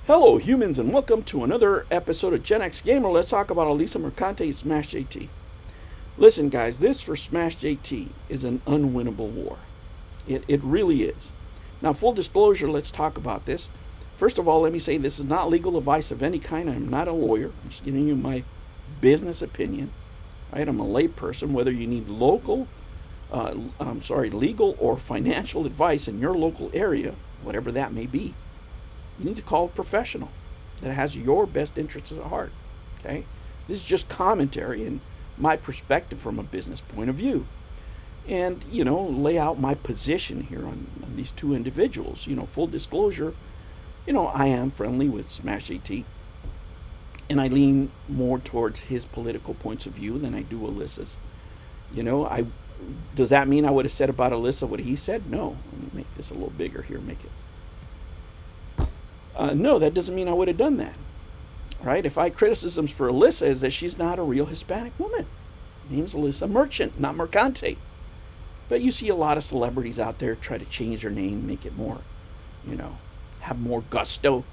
Hello, humans, and welcome to another episode of Gen X Gamer. Let's talk about Alyssa Mercante Smash JT. Listen, guys, this for Smash JT is an unwinnable war. It really is. Now, full disclosure, let's talk about this. First of all, let me say this is not legal advice of any kind. I'm not a lawyer. I'm just giving you my business opinion. Right? I'm a layperson. Whether you need legal or financial advice in your local area, whatever that may be, you need to call a professional that has your best interests at heart. Okay? This is just commentary and my perspective from a business point of view. And, lay out my position here on these two individuals. Full disclosure, I am friendly with Smash AT. And I lean more towards his political points of view than I do Alyssa's. Does that mean I would have said about Alyssa what he said? No. Let me make this a little bigger here. No, that doesn't mean I would have done that. Right? If I criticisms for Alyssa is that she's not a real Hispanic woman. Her name's Alyssa Merchant, not Mercante. But you see a lot of celebrities out there try to change their name, make it more, have more gusto.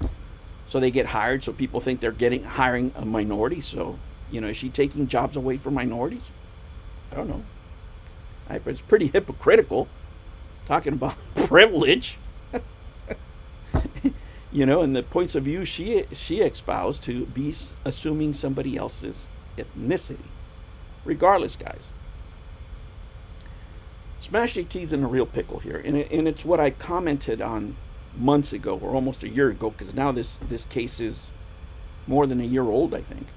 So they get hired, so people think they're hiring a minority. So, is she taking jobs away from minorities? I don't know. Right, but it's pretty hypocritical, talking about privilege. And the points of view she espoused to be assuming somebody else's ethnicity. Regardless, guys. Smash AT's in a real pickle here. And it's what I commented on months ago, or almost a year ago, because now this case is more than a year old, I think.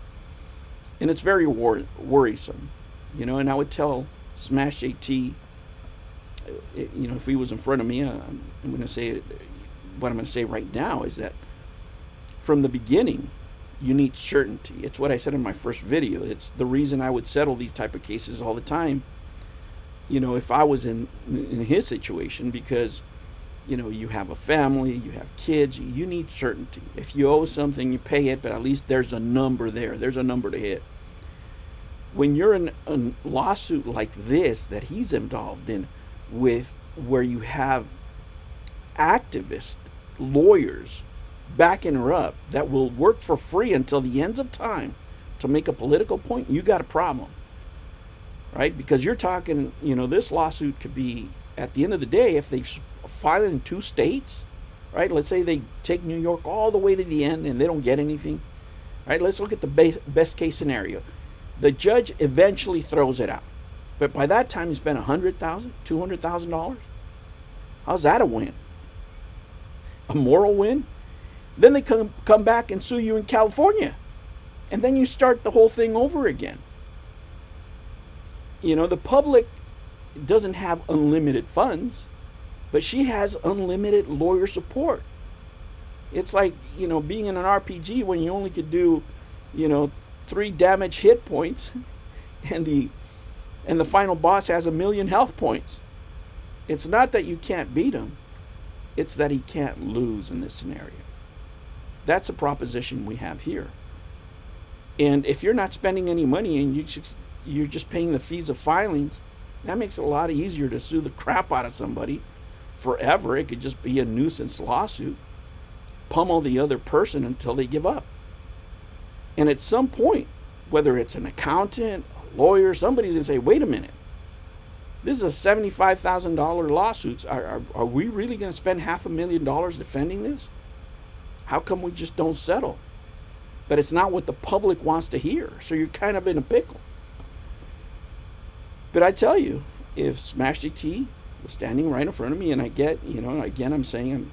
And it's very worrisome. And I would tell Smash AT, if he was in front of me, I'm going to say what I'm going to say right now is that from the beginning, you need certainty. It's what I said in my first video. It's the reason I would settle these type of cases all the time, if I was in his situation, because, you have a family, you have kids, you need certainty. If you owe something, you pay it, but at least there's a number there. There's a number to hit. When you're in a lawsuit like this that he's involved in, where you have activist lawyers backing her up that will work for free until the ends of time to make a political point, you got a problem, right? Because you're talking, this lawsuit could be, at the end of the day, if they file it in two states, right? Let's say they take New York all the way to the end and they don't get anything, right? Let's look at the best case scenario. The judge eventually throws it out, but by that time you spent $100,000, $200,000. How's that a win? A moral win? Then they come back and sue you in California. And then you start the whole thing over again. The public doesn't have unlimited funds, but she has unlimited lawyer support. It's like, being in an RPG when you only could do, 3 damage hit points and the final boss has 1,000,000 health points. It's not that you can't beat him. It's that he can't lose in this scenario. That's a proposition we have here. And if you're not spending any money and you're just paying the fees of filings, that makes it a lot easier to sue the crap out of somebody forever. It could just be a nuisance lawsuit. Pummel the other person until they give up. And at some point, whether it's an accountant, a lawyer, somebody's going to say, wait a minute. This is a $75,000 lawsuit. Are we really going to spend $500,000 defending this? How come we just don't settle? But it's not what the public wants to hear. So you're kind of in a pickle. But I tell you, if Smash GT was standing right in front of me, and I get, again, I'm saying I'm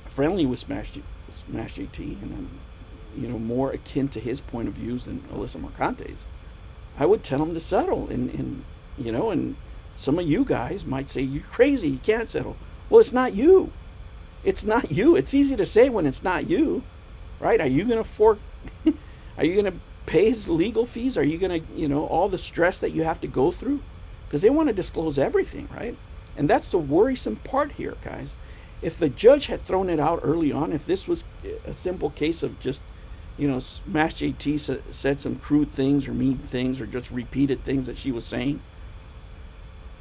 friendly with Smash GT, and I'm, more akin to his point of views than Alyssa Mercante's, I would tell him to settle. And some of you guys might say, you're crazy, you can't settle. Well, it's not you. It's not you. It's easy to say when it's not you, right? Are you going to are you going to pay his legal fees? Are you going to, all the stress that you have to go through? Because they want to disclose everything, right? And that's the worrisome part here, guys. If the judge had thrown it out early on, if this was a simple case of just, Smash JT said some crude things or mean things or just repeated things that she was saying,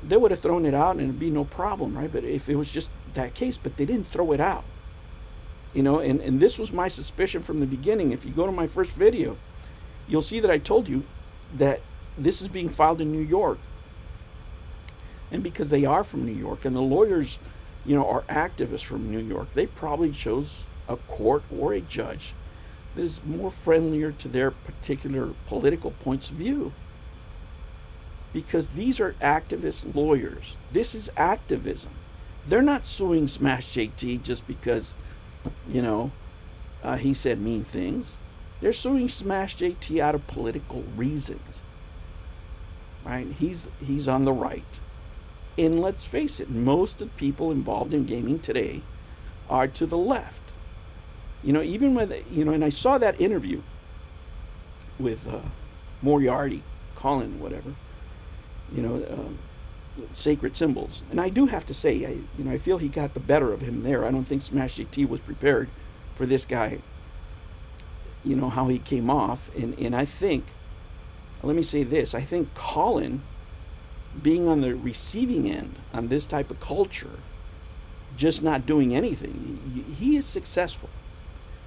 they would have thrown it out and it'd be no problem, right? But if it was just that case, but they didn't throw it out. And this was my suspicion from the beginning. If you go to my first video, you'll see that I told you that this is being filed in New York. And because they are from New York, and the lawyers, are activists from New York, they probably chose a court or a judge that is more friendlier to their particular political points of view. Because these are activist lawyers. This is activism. They're not suing Smash JT just because, he said mean things. They're suing Smash JT out of political reasons. Right? He's on the right. And let's face it, most of the people involved in gaming today are to the left. Even when, and I saw that interview with Moriarty, Colin, whatever, Sacred Symbols. And I do have to say, I feel he got the better of him there. I don't think Smash JT was prepared for this guy, how he came off. And I think, let me say this, I think Colin, being on the receiving end on this type of culture, just not doing anything, he is successful.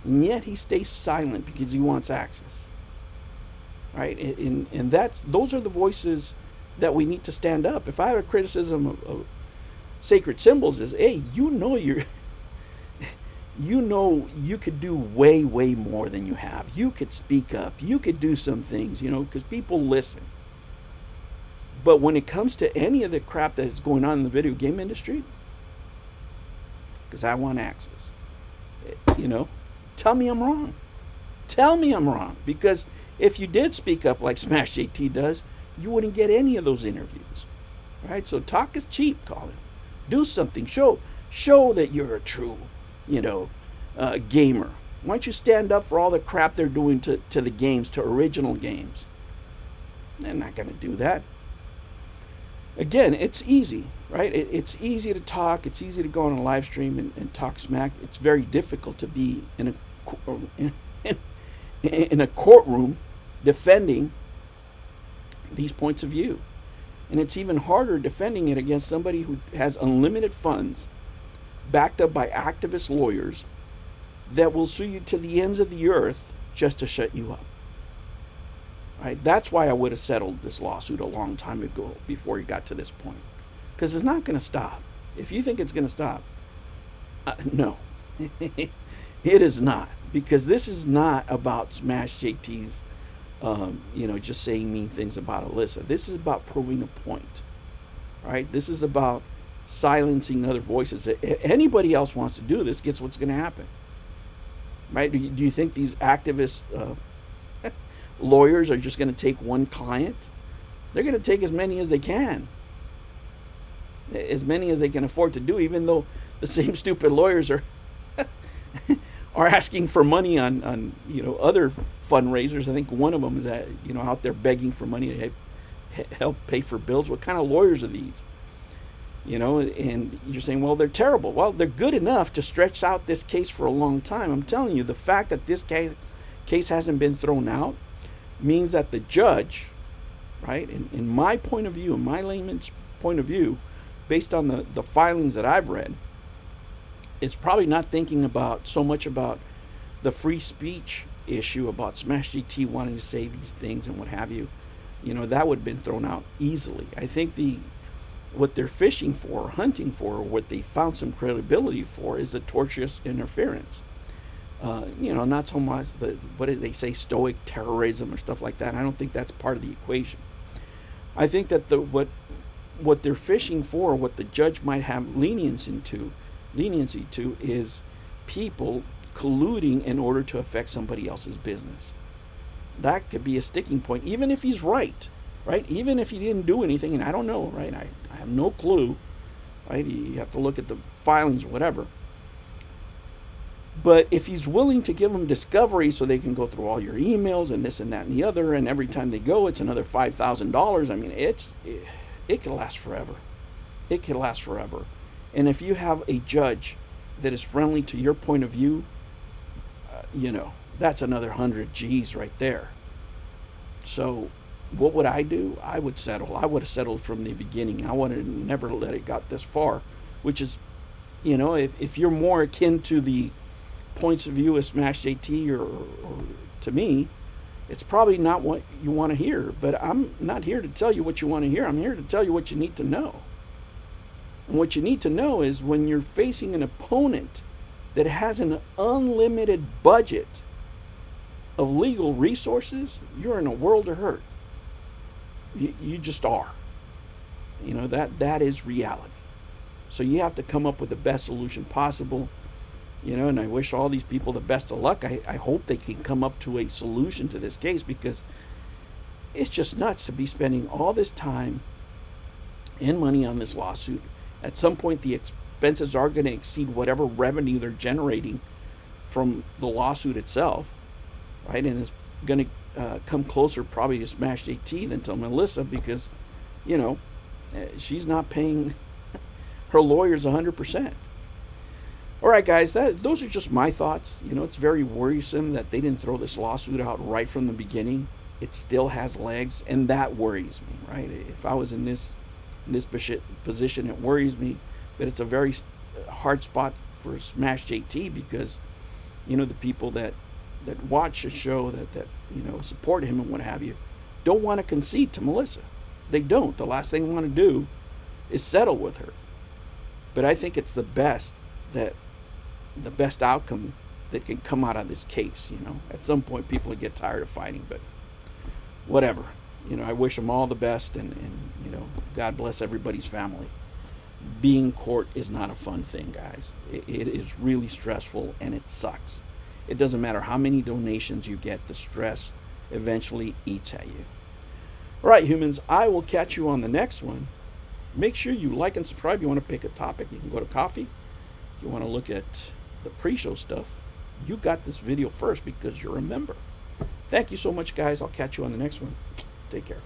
And yet he stays silent because he wants access. Right? And those are the voices that we need to stand up. If I have a criticism of Sacred Symbols, is, hey, you could do way, way more than you have. You could speak up. You could do some things, because people listen. But when it comes to any of the crap that is going on in the video game industry, because I want access, tell me I'm wrong. Tell me I'm wrong. Because if you did speak up like Smash JT does, you wouldn't get any of those interviews. Right? So talk is cheap, Colin. Do something. Show that you're a true, gamer. Why don't you stand up for all the crap they're doing to the games, to original games? They're not going to do that. Again, it's easy, right? It's easy to talk. It's easy to go on a live stream and talk smack. It's very difficult to be in a courtroom defending these points of view. And it's even harder defending it against somebody who has unlimited funds, backed up by activist lawyers that will sue you to the ends of the earth just to shut you up. Right? That's why I would have settled this lawsuit a long time ago before you got to this point. Because it's not going to stop. If you think it's going to stop, no. It is not. Because this is not about Smash JT's, just saying mean things about Alyssa. This is about proving a point. Right? This is about silencing other voices. If anybody else wants to do this, guess what's going to happen? Right? Do you think these activists... lawyers are just going to take one client? They're going to take as many as they can, as many as they can afford to do, even though the same stupid lawyers are asking for money on other fundraisers. I think one of them is out there begging for money to help pay for bills. What kind of lawyers are these? And you're saying, well, they're terrible. Well, they're good enough to stretch out this case for a long time. I'm telling you, the fact that this case hasn't been thrown out means that the judge, right, in my point of view, in my layman's point of view, based on the filings that I've read, is probably not thinking so much about the free speech issue about Smash GT wanting to say these things and what have you. That would have been thrown out easily. I think what they're fishing for, or hunting for, or what they found some credibility for, is the tortious interference. Not so much what did they say, stoic terrorism or stuff like that. I don't think that's part of the equation. I think that what they're fishing for, what the judge might have leniency to, is people colluding in order to affect somebody else's business. That could be a sticking point, even if he's right? Even if he didn't do anything, and I don't know, right? I have no clue, right? You have to look at the filings or whatever. But if he's willing to give them discovery so they can go through all your emails and this and that and the other, and every time they go, it's another $5,000. I mean, it can last forever. It can last forever. And if you have a judge that is friendly to your point of view, that's another 100 G's right there. So what would I do? I would settle. I would have settled from the beginning. I would have never let it got this far, which is, if you're more akin to the points of view as Smash JT or to me, it's probably not what you want to hear. But I'm not here to tell you what you want to hear. I'm here to tell you what you need to know. And what you need to know is when you're facing an opponent that has an unlimited budget of legal resources, you're in a world of hurt. You just are. You know, that is reality. So you have to come up with the best solution possible. You know, and I wish all these people the best of luck. I hope they can come up to a solution to this case, because it's just nuts to be spending all this time and money on this lawsuit. At some point, the expenses are going to exceed whatever revenue they're generating from the lawsuit itself, right? And it's going to come closer probably to Smash JT than to Alyssa, because, you know, she's not paying her lawyers 100%. All right, guys, those are just my thoughts. You know, it's very worrisome that they didn't throw this lawsuit out right from the beginning. It still has legs, and that worries me, right? If I was in this position, it worries me. But it's a very hard spot for Smash JT, because, you know, the people that watch the show, that you know, support him and what have you, don't want to concede to Alyssa. They don't. The last thing they want to do is settle with her. But I think it's the best outcome that can come out of this case. You know, at some point people will get tired of fighting, but whatever. You know, I wish them all the best, and you know, God bless everybody's family. Being in court is not a fun thing, guys. It is really stressful, and it sucks. It doesn't matter how many donations you get, the stress eventually eats at you. All right, humans, I will catch you on the next one. Make sure you like and subscribe. You want to pick a topic, you can go to Kofi. You want to look at the pre-show stuff, you got this video first because you're a member. Thank you so much, guys. I'll catch you on the next one. Take care.